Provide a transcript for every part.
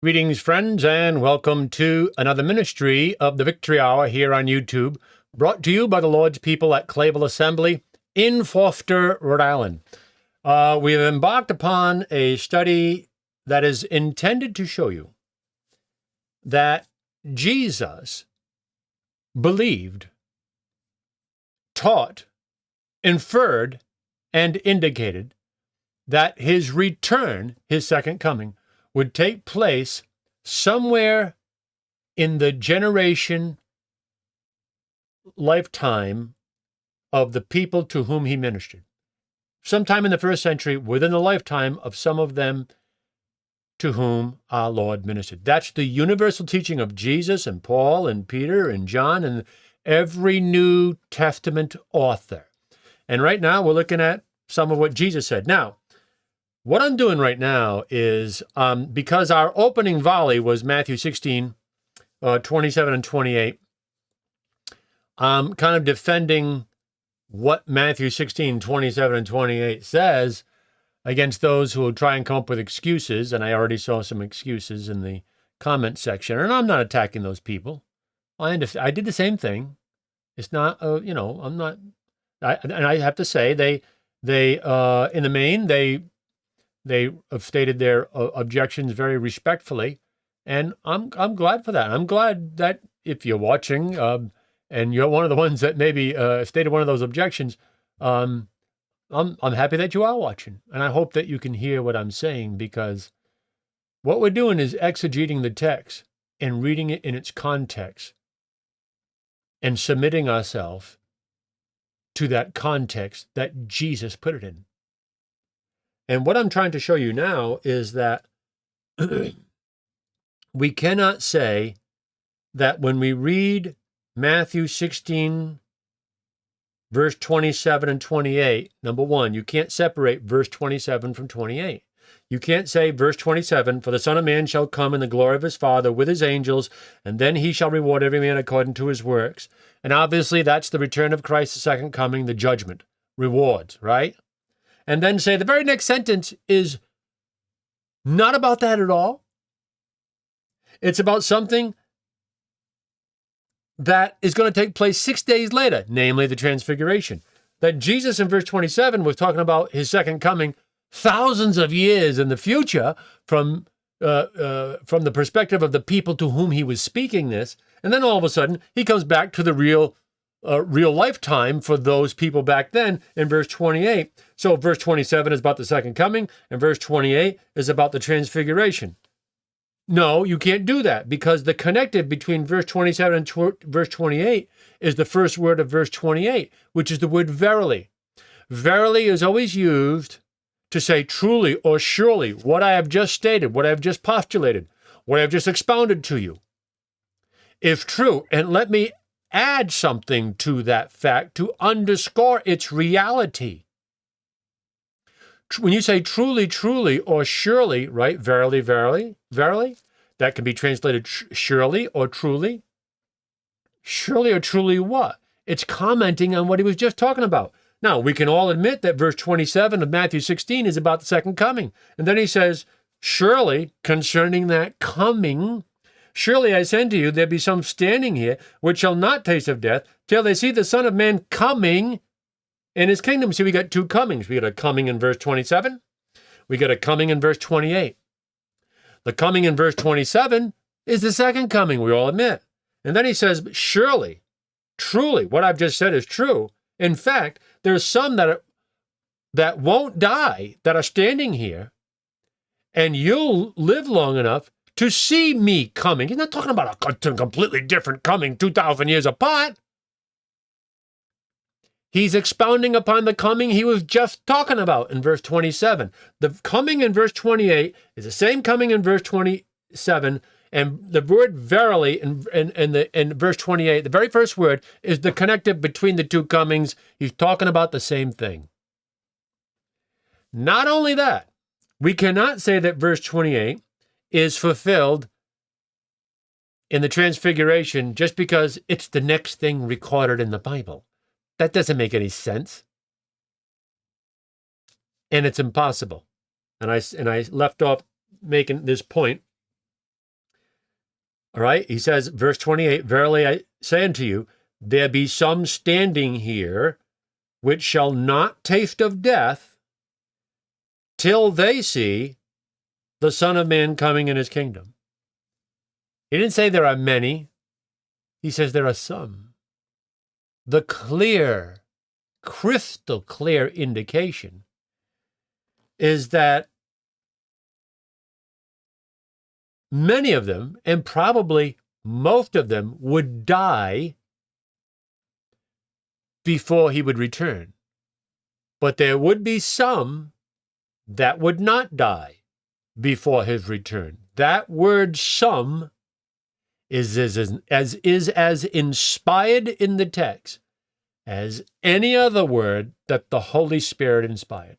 Greetings, friends, and welcome to another ministry of the Victory Hour here on YouTube, brought to you by the Lord's people at Clayville Assembly in Foster, Rhode Island. We have embarked upon a study that is intended to show you that Jesus believed, taught, inferred, and indicated that his return, his second coming, would take place somewhere in the lifetime of the people to whom he ministered. Sometime in the first century, within the lifetime of some of them to whom our Lord ministered. That's the universal teaching of Jesus and Paul and Peter and John and every New Testament author. And right now we're looking at some of what Jesus said. Now, what I'm doing right now is, because our opening volley was Matthew 16, 27 and 28, I'm kind of defending what Matthew 16, 27 and 28 says against those who will try and come up with excuses, and I already saw some excuses in the comment section, and I'm not attacking those people. I did the same thing. It's not, I'm not, and I have to say, they in the main, they have stated their objections very respectfully, and I'm glad for that. I'm glad that if you're watching and you're one of the ones that maybe stated one of those objections, I'm happy that you are watching, and I hope that you can hear what I'm saying, because what we're doing is exegeting the text and reading it in its context and submitting ourselves to that context that Jesus put it in. And what I'm trying to show you now is that we cannot say that when we read Matthew 16, verse 27 and 28, number one, you can't separate verse 27 from 28. You can't say verse 27, for the Son of Man shall come in the glory of his Father with his angels, and then he shall reward every man according to his works. And obviously that's the return of Christ, the second coming, the judgment, rewards, right? And then say the very next sentence is not about that at all. It's about something that is going to take place 6 days later, namely the Transfiguration. That Jesus in verse 27 was talking about his second coming thousands of years in the future from the perspective of the people to whom he was speaking this. And then all of a sudden, he comes back to the real lifetime for those people back then in verse 28. So verse 27 is about the second coming, and verse 28 is about the Transfiguration. No, you can't do that, because the connective between verse 27 and verse 28 is the first word of verse 28, which is the word verily. Verily is always used to say truly or surely what I have just stated, what I have just postulated, what I have just expounded to you. If true, and let me add something to that fact to underscore its reality. When you say truly, truly, or surely, right? Verily, verily, verily, that can be translated surely or truly. Surely or truly what? It's commenting on what he was just talking about. Now, we can all admit that verse 27 of Matthew 16 is about the second coming. And then he says, surely, concerning that coming, surely I send to you, there be some standing here which shall not taste of death till they see the Son of Man coming in his kingdom. See, we got two comings. We got a coming in verse 27. We got a coming in verse 28. The coming in verse 27 is the second coming, we all admit. And then he says, surely, truly, what I've just said is true. In fact, there's some that won't die that are standing here, and you'll live long enough to see me coming. He's not talking about a completely different coming 2,000 years apart. He's expounding upon the coming he was just talking about in verse 27. The coming in verse 28 is the same coming in verse 27, and the word verily in verse 28, the very first word, is the connective between the two comings. He's talking about the same thing. Not only that, we cannot say that verse 28 is fulfilled in the Transfiguration just because it's the next thing recorded in the Bible. That doesn't make any sense. And it's impossible. And I left off making this point All right, he says, verse 28, verily I say unto you, there be some standing here which shall not taste of death till they see the Son of Man coming in his kingdom. He didn't say there are many. He says there are some. The clear, crystal clear indication is that many of them, and probably most of them, would die before he would return. But there would be some that would not die before his return. That word some is as inspired in the text as any other word that the Holy Spirit inspired.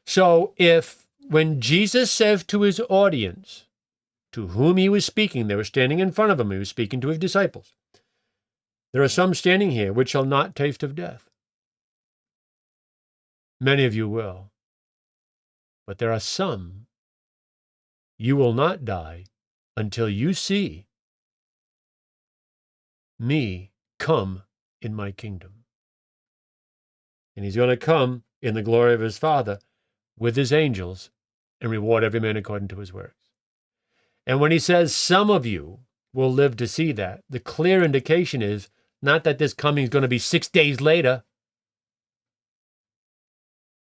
So if when Jesus says to his audience, to whom he was speaking, they were standing in front of him, he was speaking to his disciples, there are some standing here which shall not taste of death. Many of you will. But there are some, you will not die until you see me come in my kingdom. And he's going to come in the glory of his Father with his angels and reward every man according to his works. And when he says some of you will live to see that, the clear indication is not that this coming is going to be 6 days later,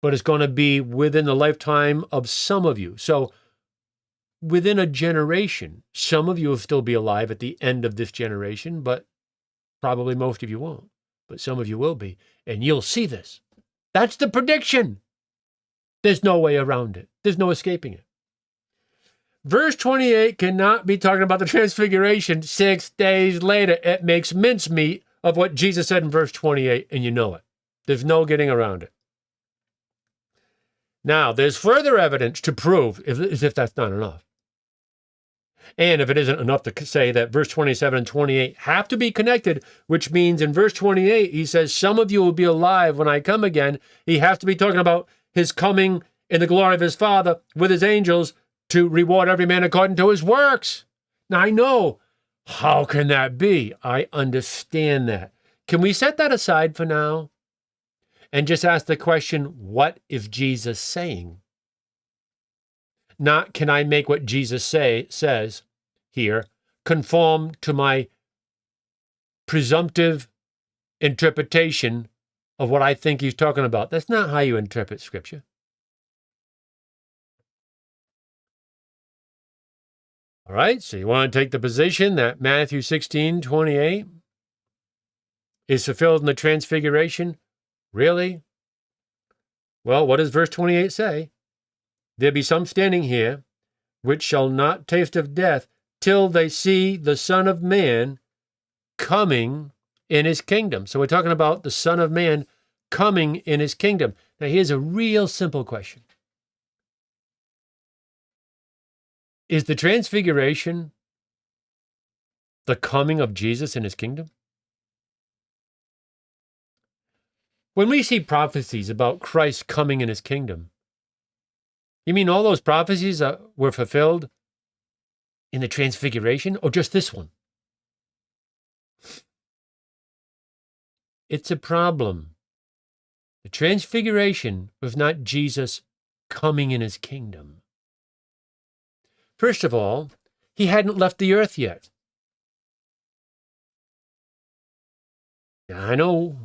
but it's going to be within the lifetime of some of you. So within a generation, some of you will still be alive at the end of this generation, but probably most of you won't. But some of you will be, and you'll see this. That's the prediction. There's no way around it. There's no escaping it. Verse 28 cannot be talking about the transfiguration 6 days later. It makes mincemeat of what Jesus said in verse 28, and you know it. There's no getting around it. Now, there's further evidence to prove, as if that's not enough. And if it isn't enough to say that verse 27 and 28 have to be connected, which means in verse 28, he says, some of you will be alive when I come again. He has to be talking about his coming in the glory of his Father with his angels to reward every man according to his works. Now, I know, how can that be? I understand that. Can we set that aside for now and just ask the question, what is Jesus saying? Not, can I make what Jesus says here conform to my presumptive interpretation of what I think he's talking about? That's not how you interpret Scripture. All right, so you want to take the position that Matthew 16:28 is fulfilled in the Transfiguration? Really? Well, what does verse 28 say? There be some standing here which shall not taste of death till they see the Son of Man coming in his kingdom. So we're talking about the Son of Man coming in his kingdom. Now here's a real simple question. Is the Transfiguration the coming of Jesus in his kingdom? When we see prophecies about Christ coming in his kingdom, you mean all those prophecies were fulfilled in the Transfiguration, or just this one? It's a problem. The Transfiguration was not Jesus coming in his kingdom. First of all, he hadn't left the earth yet. I know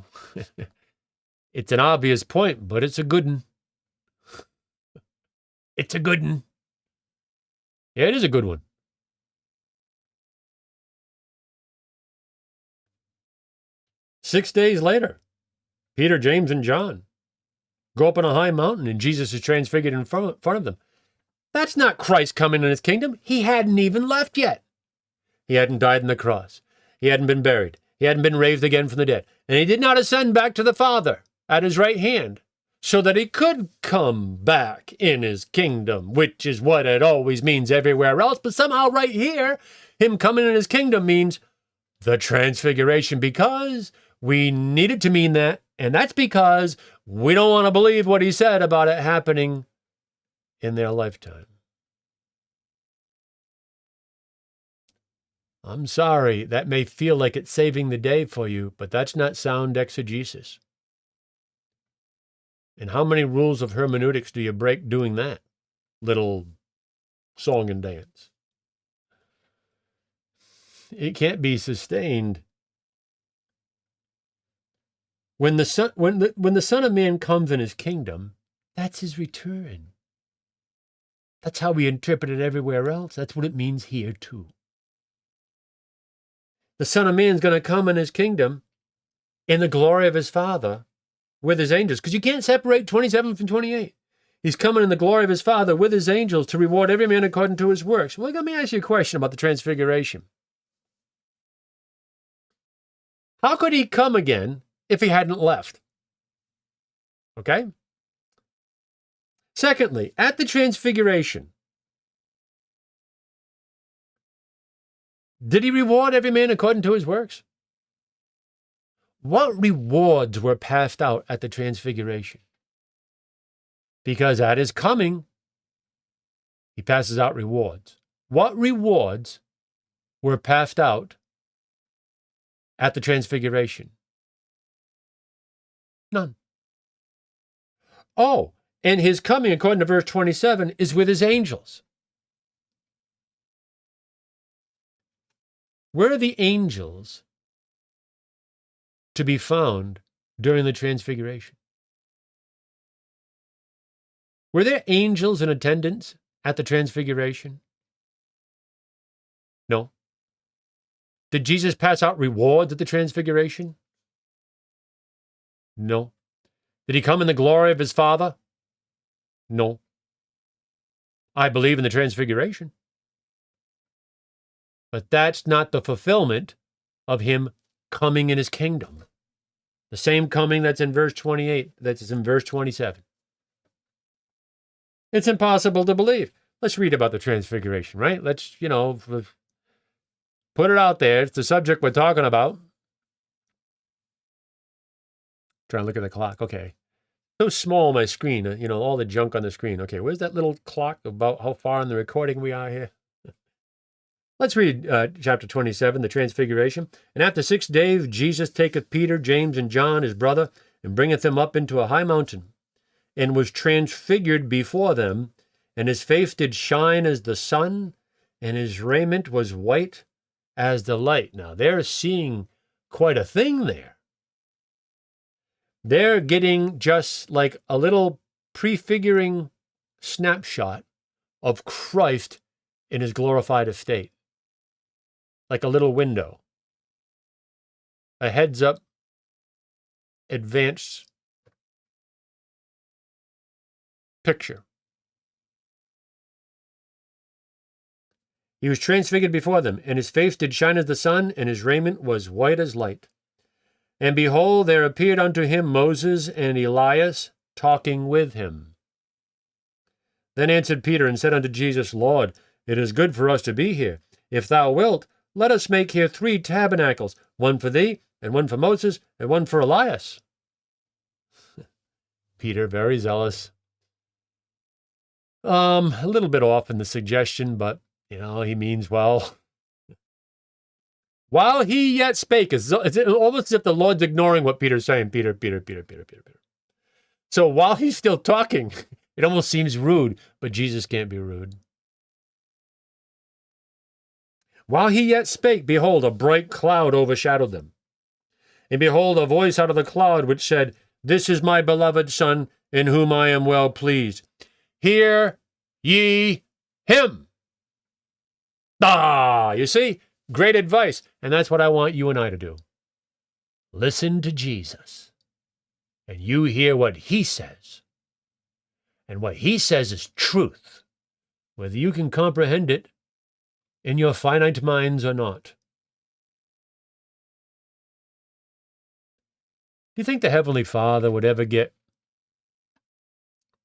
it's an obvious point, but it's a good one. It's a good one. Yeah, it is a good one. Six days later, Peter, James, and John go up on a high mountain, and Jesus is transfigured in front of them. That's not Christ coming in his kingdom. He hadn't even left yet. He hadn't died on the cross. He hadn't been buried. He hadn't been raised again from the dead. And he did not ascend back to the Father at his right hand so that he could come back in his kingdom, which is what it always means everywhere else. But somehow right here, him coming in his kingdom means the Transfiguration, because we need it to mean that. And that's because we don't want to believe what he said about it happening in their lifetime. I'm sorry, that may feel like it's saving the day for you, but that's not sound exegesis. And how many rules of hermeneutics do you break doing that little song and dance? It can't be sustained. When the Son of Man comes in his kingdom, that's his return. That's how we interpret it everywhere else. That's what it means here too. The Son of Man's going to come in his kingdom in the glory of his Father with his angels, because you can't separate 27 from 28. He's coming in the glory of his Father with his angels to reward every man according to his works. Well, let me ask you a question about the Transfiguration. How could he come again if he hadn't left? Okay? Secondly, at the Transfiguration, did he reward every man according to his works? What rewards were passed out at the Transfiguration? Because at his coming, he passes out rewards. What rewards were passed out at the Transfiguration? None. Oh, and his coming, according to verse 27, is with his angels. Where are the angels to be found during the Transfiguration? Were there angels in attendance at the Transfiguration? No. Did Jesus pass out rewards at the Transfiguration? No. Did he come in the glory of his Father? No. I believe in the Transfiguration. But that's not the fulfillment of him coming in his kingdom. The same coming that's in verse 28, that's in verse 27. It's impossible to believe. Let's read about the Transfiguration, right? Let's, put it out there. It's the subject we're talking about. Trying to look at the clock. Okay. So small on my screen, all the junk on the screen. Okay, where's that little clock about how far in the recording we are here? Let's read chapter 27, the Transfiguration. And after 6 days, Jesus taketh Peter, James, and John, his brother, and bringeth them up into a high mountain, and was transfigured before them, and his face did shine as the sun, and his raiment was white as the light. Now, they're seeing quite a thing there. They're getting just like a little prefiguring snapshot of Christ in his glorified estate. Like a little window. A heads-up, advanced picture. He was transfigured before them, and his face did shine as the sun, and his raiment was white as light. And behold, there appeared unto him Moses and Elias, talking with him. Then answered Peter and said unto Jesus, Lord, it is good for us to be here. If thou wilt, let us make here 3 tabernacles, one for thee, and one for Moses, and one for Elias. Peter, very zealous. A little bit off in the suggestion, but, he means well. While he yet spake, it's almost as if the Lord's ignoring what Peter's saying. Peter. So while he's still talking, it almost seems rude, but Jesus can't be rude. While he yet spake, behold, a bright cloud overshadowed them. And behold, a voice out of the cloud which said, This is my beloved Son, in whom I am well pleased. Hear ye him. You see? Great advice. And that's what I want you and I to do. Listen to Jesus. And you hear what he says. And what he says is truth, whether you can comprehend it in your finite minds or not. Do you think the Heavenly Father would ever get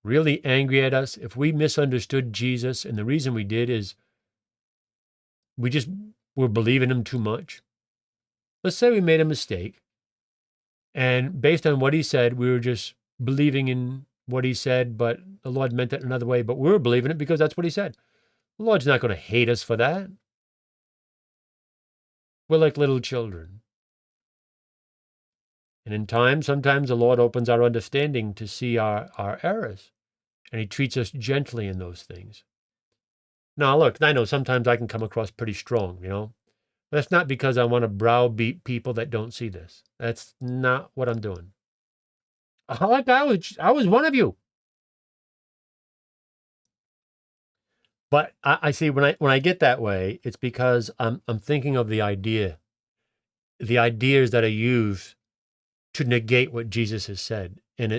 really angry at us if we misunderstood Jesus? And the reason we did is we just were believing him too much. Let's say we made a mistake, and based on what he said, we were just believing in what he said, but the Lord meant it another way, but we were believing it because that's what he said. The Lord's not going to hate us for that. We're like little children. And in time, sometimes the Lord opens our understanding to see our errors, and he treats us gently in those things. Now, look, I know sometimes I can come across pretty strong, But that's not because I want to browbeat people that don't see this. That's not what I'm doing. Like I was one of you. But I see when I get that way, it's because I'm thinking of the ideas that are used to negate what Jesus has said. And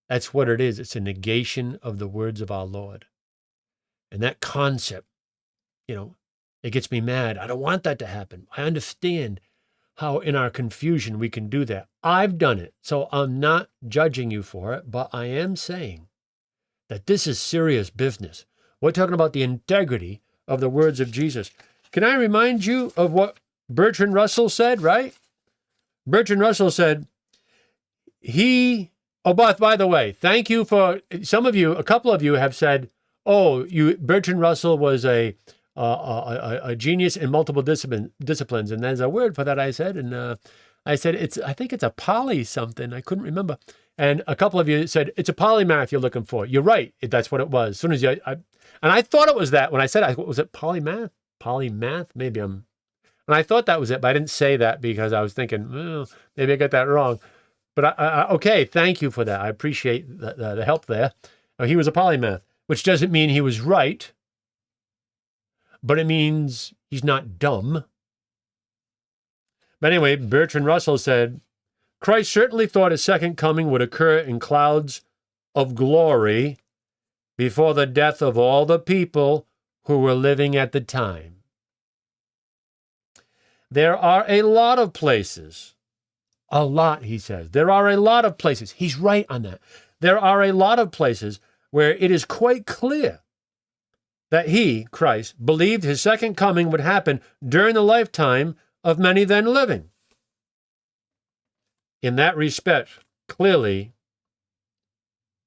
that's what it is. It's a negation of the words of our Lord. And that concept, it gets me mad. I don't want that to happen. I understand how in our confusion we can do that. I've done it. So I'm not judging you for it, but I am saying that this is serious business. We're talking about the integrity of the words of Jesus. Can I remind you of what Bertrand Russell said, right? Bertrand Russell said, by the way, thank you for, a couple of you have said, Bertrand Russell was a genius in multiple disciplines. And there's a word for that, I said. And I said, I think it's a poly something. I couldn't remember. And a couple of you said, it's a polymath you're looking for. You're right. That's what it was. As soon as and I thought it was that when I said, was it polymath? Polymath? And I thought that was it, but I didn't say that because I was thinking, maybe I got that wrong. But okay, thank you for that. I appreciate the help there. He was a polymath, which doesn't mean he was right, but it means he's not dumb. But anyway, Bertrand Russell said, Christ certainly thought his second coming would occur in clouds of glory before the death of all the people who were living at the time. There are a lot of places. A lot, he says. There are a lot of places. He's right on that. There are a lot of places where it is quite clear that he, Christ, believed his second coming would happen during the lifetime of many then living. In that respect, clearly,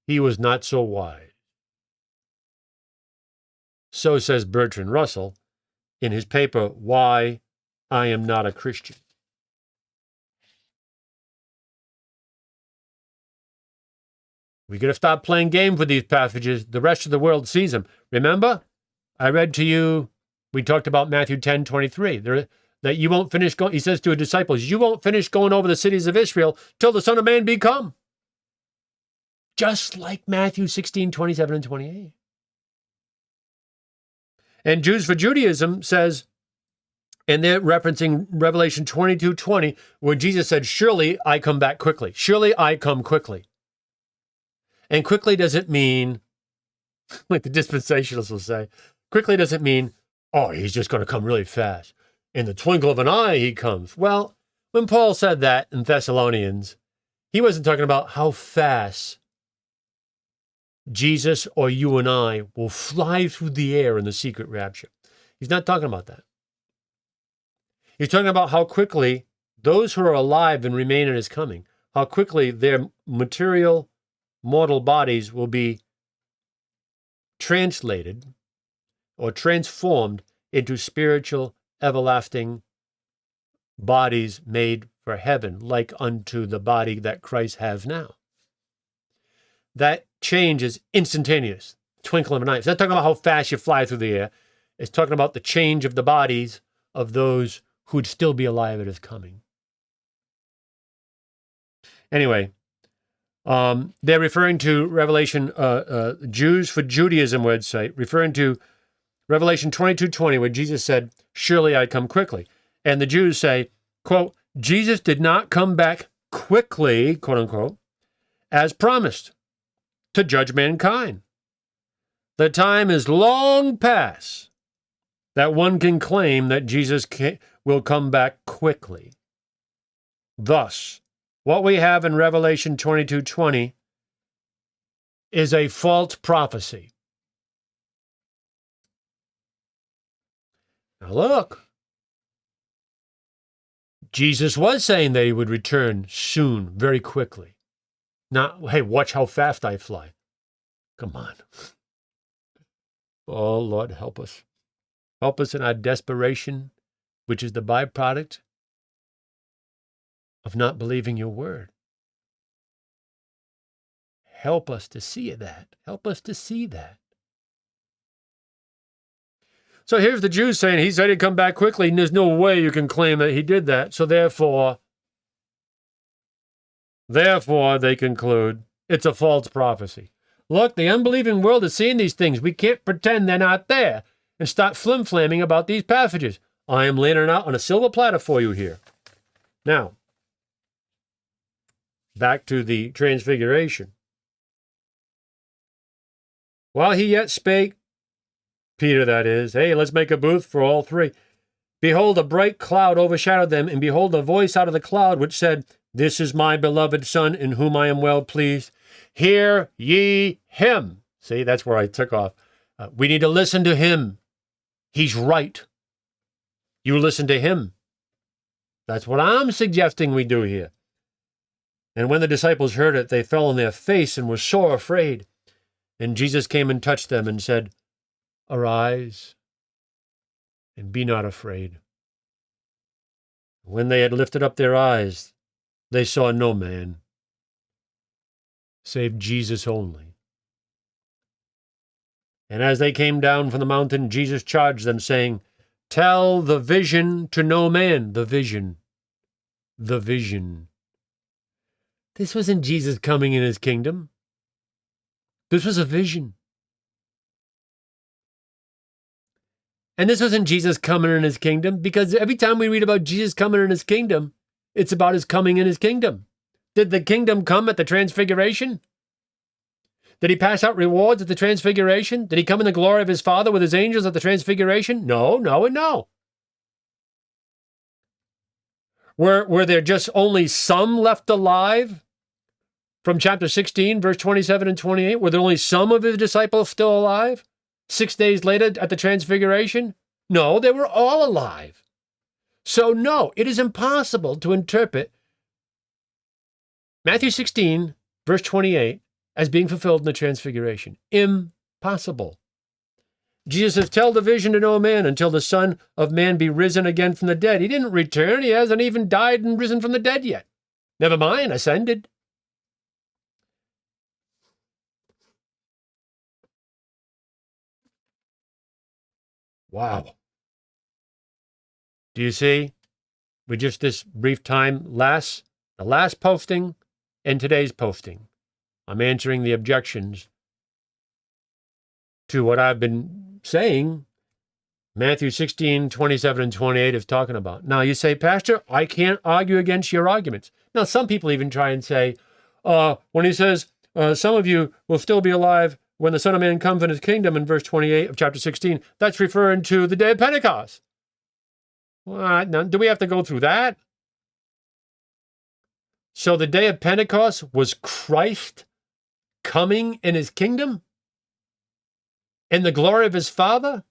he was not so wise. So says Bertrand Russell in his paper, Why I Am Not a Christian. We got to stop playing games with these passages. The rest of the world sees them. Remember, I read to you, we talked about Matthew 10:23, that you won't finish going, he says to his disciples, you won't finish going over the cities of Israel till the Son of Man be come. Just like Matthew 16:27 and 28. And Jews for Judaism says, and they're referencing Revelation 22:20, where Jesus said, surely I come back quickly. Surely I come quickly. And quickly doesn't mean, like the dispensationalists will say, quickly doesn't mean, he's just going to come really fast. In the twinkle of an eye, he comes. Well, when Paul said that in Thessalonians, he wasn't talking about how fast Jesus or you and I will fly through the air in the secret rapture. He's not talking about that. He's talking about how quickly those who are alive and remain in his coming, how quickly their material, mortal bodies will be translated or transformed into spiritual, everlasting bodies made for heaven, like unto the body that Christ has now. That change is instantaneous, twinkle of an eye. It's not talking about how fast you fly through the air. It's talking about the change of the bodies of those who'd still be alive at his coming. Anyway, they're referring to Revelation, Jews for Judaism website, referring to Revelation 22:20, where Jesus said, surely I come quickly. And the Jews say, quote, Jesus did not come back quickly, quote unquote, as promised to judge mankind. The time is long past that one can claim that Jesus will come back quickly. Thus, what we have in Revelation 22:20 is a false prophecy. Now look, Jesus was saying that he would return soon, very quickly. Not, hey, watch how fast I fly. Come on. Oh, Lord, help us. Help us in our desperation which is the byproduct of not believing your word. Help us to see that. Help us to see that. So here's the Jews saying, he said he'd come back quickly, and there's no way you can claim that he did that. So therefore, they conclude it's a false prophecy. Look, the unbelieving world is seeing these things. We can't pretend they're not there and start flim-flamming about these passages. I am laying it out on a silver platter for you here. Now, back to the Transfiguration. While he yet spake, Peter that is, hey, let's make a booth for all three. Behold, a bright cloud overshadowed them, and behold, a voice out of the cloud which said, This is my beloved Son, in whom I am well pleased. Hear ye him. See, that's where I took off. We need to listen to him. He's right. You listen to him. That's what I'm suggesting we do here. And when the disciples heard it, they fell on their face and were sore afraid. And Jesus came and touched them and said, Arise, and be not afraid. When they had lifted up their eyes, they saw no man, save Jesus only. And as they came down from the mountain, Jesus charged them, saying, Tell the vision to no man. The vision. The vision. This wasn't Jesus coming in his kingdom. This was a vision. And this wasn't Jesus coming in his kingdom, because every time we read about Jesus coming in his kingdom, it's about his coming in his kingdom. Did the kingdom come at the Transfiguration? Did he pass out rewards at the Transfiguration? Did he come in the glory of his Father with his angels at the Transfiguration? No, no, and no. Were there just only some left alive? From chapter 16, verse 27 and 28, were there only some of his disciples still alive? 6 days later at the Transfiguration? No, they were all alive. So no, it is impossible to interpret Matthew 16, verse 28, as being fulfilled in the Transfiguration. Impossible. Jesus says, Tell the vision to no man until the Son of Man be risen again from the dead. He didn't return. He hasn't even died and risen from the dead yet. Never mind, ascended. Wow. Do you see? With just this brief time, the last posting and today's posting, I'm answering the objections to what I've been saying Matthew 16, 27 and 28 is talking about. Now you say, Pastor, I can't argue against your arguments. Now some people even try and say, when he says, some of you will still be alive when the Son of Man comes in his kingdom in verse 28 of chapter 16, that's referring to the day of Pentecost. Well, now, do we have to go through that? So the day of Pentecost was Christ coming in his kingdom? In the glory of his Father?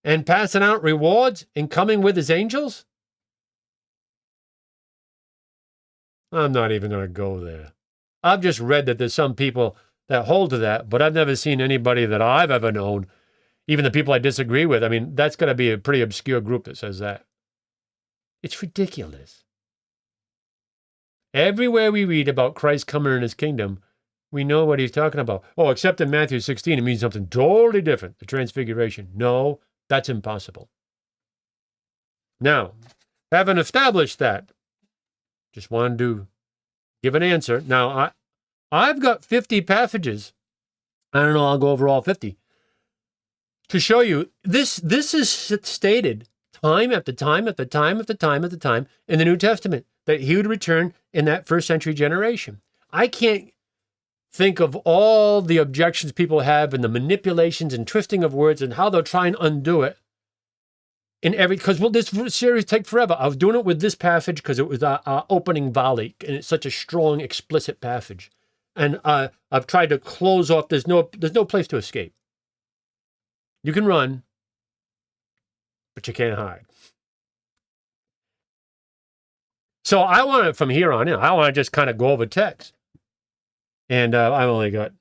And passing out rewards and coming with his angels? I'm not even going to go there. I've just read that there's some people that hold to that, but I've never seen anybody that I've ever known, even the people I disagree with. I mean, that's going to be a pretty obscure group that says that. It's ridiculous. Everywhere we read about Christ coming in his kingdom, we know what he's talking about. Oh, except in Matthew 16, it means something totally different, the Transfiguration. No, that's impossible. Now, having established that, just wanted to give an answer. Now, I've got 50 passages. I don't know, I'll go over all 50. To show you, this is stated time after time after time after time after time in the New Testament, that he would return in that first century generation. I can't think of all the objections people have and the manipulations and twisting of words and how they'll try and undo it. Because this series take forever. I was doing it with this passage because it was our opening volley, and it's such a strong, explicit passage. And I've tried to close off. There's no place to escape. You can run, but you can't hide. So I want to, from here on in, I want to just kind of go over text. And I've only got,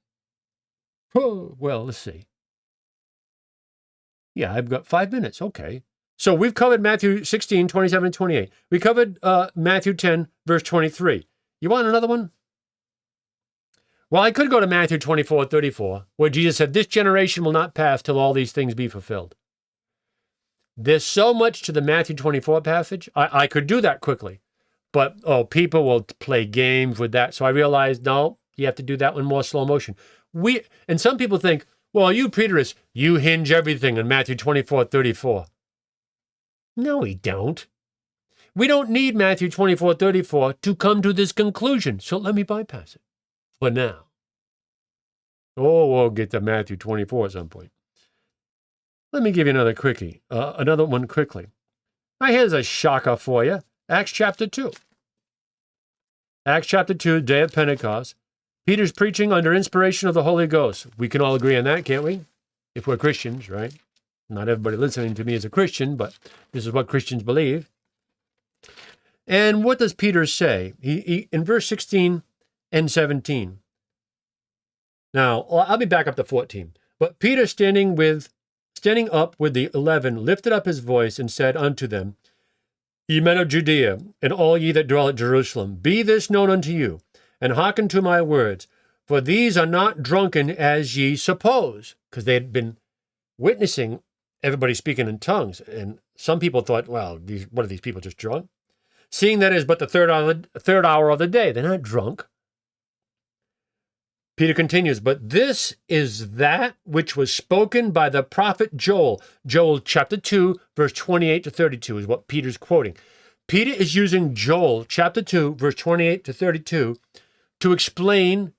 let's see. Yeah, I've got 5 minutes. Okay. So we've covered Matthew 16, 27, and 28. We covered Matthew 10, verse 23. You want another one? Well, I could go to Matthew 24, 34, where Jesus said, this generation will not pass till all these things be fulfilled. There's so much to the Matthew 24 passage. I could do that quickly. But, people will play games with that. So I realized, no, you have to do that one more slow motion. And some people think, well, you preterists, you hinge everything on Matthew 24, 34. No, we don't. We don't need Matthew 24, 34 to come to this conclusion. So let me bypass it for now. We'll get to Matthew 24 at some point. Let me give you another one quickly. Now, here's a shocker for you. Acts chapter 2. Acts chapter 2, day of Pentecost. Peter's preaching under inspiration of the Holy Ghost. We can all agree on that, can't we? If we're Christians, right? Not everybody listening to me is a Christian, but this is what Christians believe. And what does Peter say? He in verse 16 and 17. Now, I'll be back up to 14. But Peter, standing up with the 11, lifted up his voice and said unto them, Ye men of Judea, and all ye that dwell at Jerusalem, be this known unto you, and hearken to my words. For these are not drunken as ye suppose. Because they had been witnessing everybody speaking in tongues. And some people thought, well, what are these people, just drunk? Seeing that is but the third hour of the day. They're not drunk. Peter continues, but this is that which was spoken by the prophet Joel. Joel chapter 2, verse 28 to 32 is what Peter's quoting. Peter is using Joel chapter 2, verse 28 to 32 to explain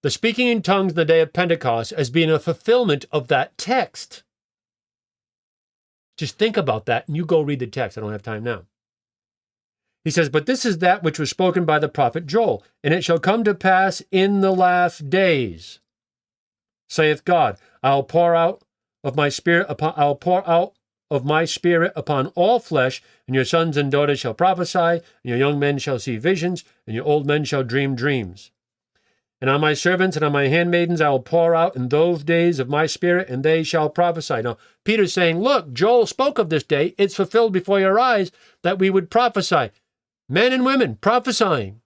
the speaking in tongues in the day of Pentecost as being a fulfillment of that text. Just think about that, and you go read the text. I don't have time now. He says, but this is that which was spoken by the prophet Joel, and it shall come to pass in the last days, saith God, I'll pour out of my spirit upon all flesh, and your sons and daughters shall prophesy, and your young men shall see visions, and your old men shall dream dreams. And on my servants and on my handmaidens I will pour out in those days of my spirit, and they shall prophesy. Now, Peter's saying, look, Joel spoke of this day. It's fulfilled before your eyes that we would prophesy. Men and women prophesying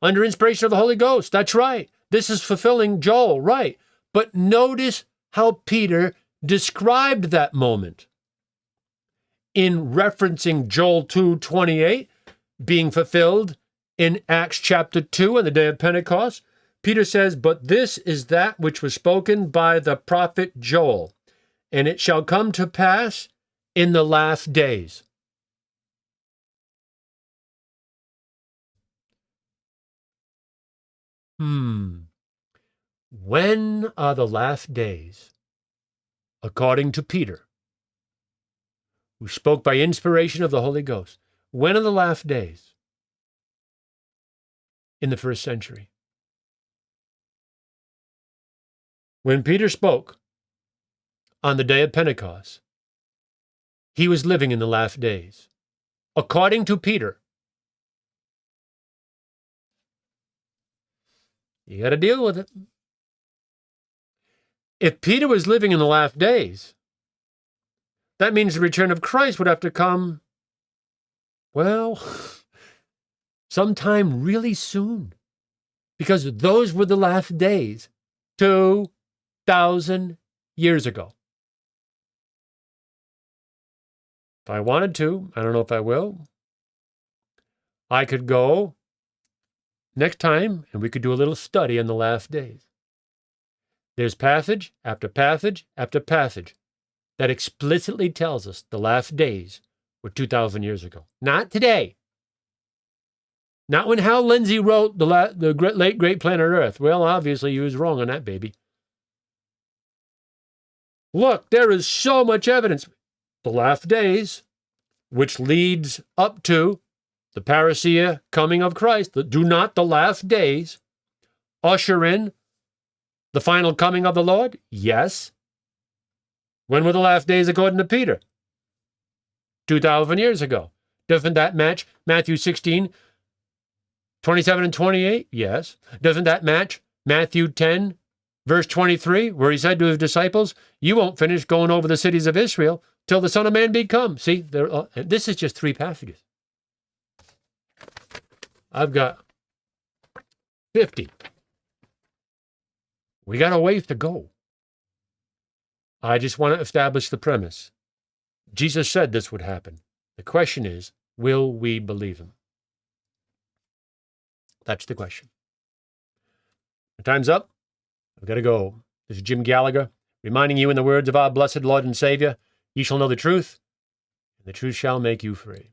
under inspiration of the Holy Ghost. That's right. This is fulfilling Joel, right? But notice how Peter described that moment in referencing Joel 2:28 being fulfilled in Acts chapter 2 on the day of Pentecost. Peter says, but this is that which was spoken by the prophet Joel, and it shall come to pass in the last days. When are the last days, according to Peter, who spoke by inspiration of the Holy Ghost? When are the last days? In the first century. When Peter spoke on the day of Pentecost, he was living in the last days, according to Peter. You got to deal with it. If Peter was living in the last days, that means the return of Christ would have to come, well, sometime really soon. Because those were the last days 2,000 years ago. If I wanted to, I don't know if I will, I could go next time, and we could do a little study on the last days. There's passage after passage after passage that explicitly tells us the last days were 2,000 years ago. Not today. Not when Hal Lindsey wrote the late great planet Earth. Well, obviously he was wrong on that baby. Look, there is so much evidence. The last days, which leads up to the parousia coming of Christ, do not the last days usher in the final coming of the Lord? Yes. When were the last days according to Peter? 2,000 years ago. Doesn't that match Matthew 16, 27 and 28? Yes. Doesn't that match Matthew 10, verse 23, where he said to his disciples, you won't finish going over the cities of Israel till the Son of Man be come. See, this is just 3 passages. I've got 50. We got a ways to go. I just want to establish the premise. Jesus said this would happen. The question is, will we believe him? That's the question. My time's up. I've got to go. This is Jim Gallagher, reminding you in the words of our blessed Lord and Savior, ye shall know the truth, and the truth shall make you free.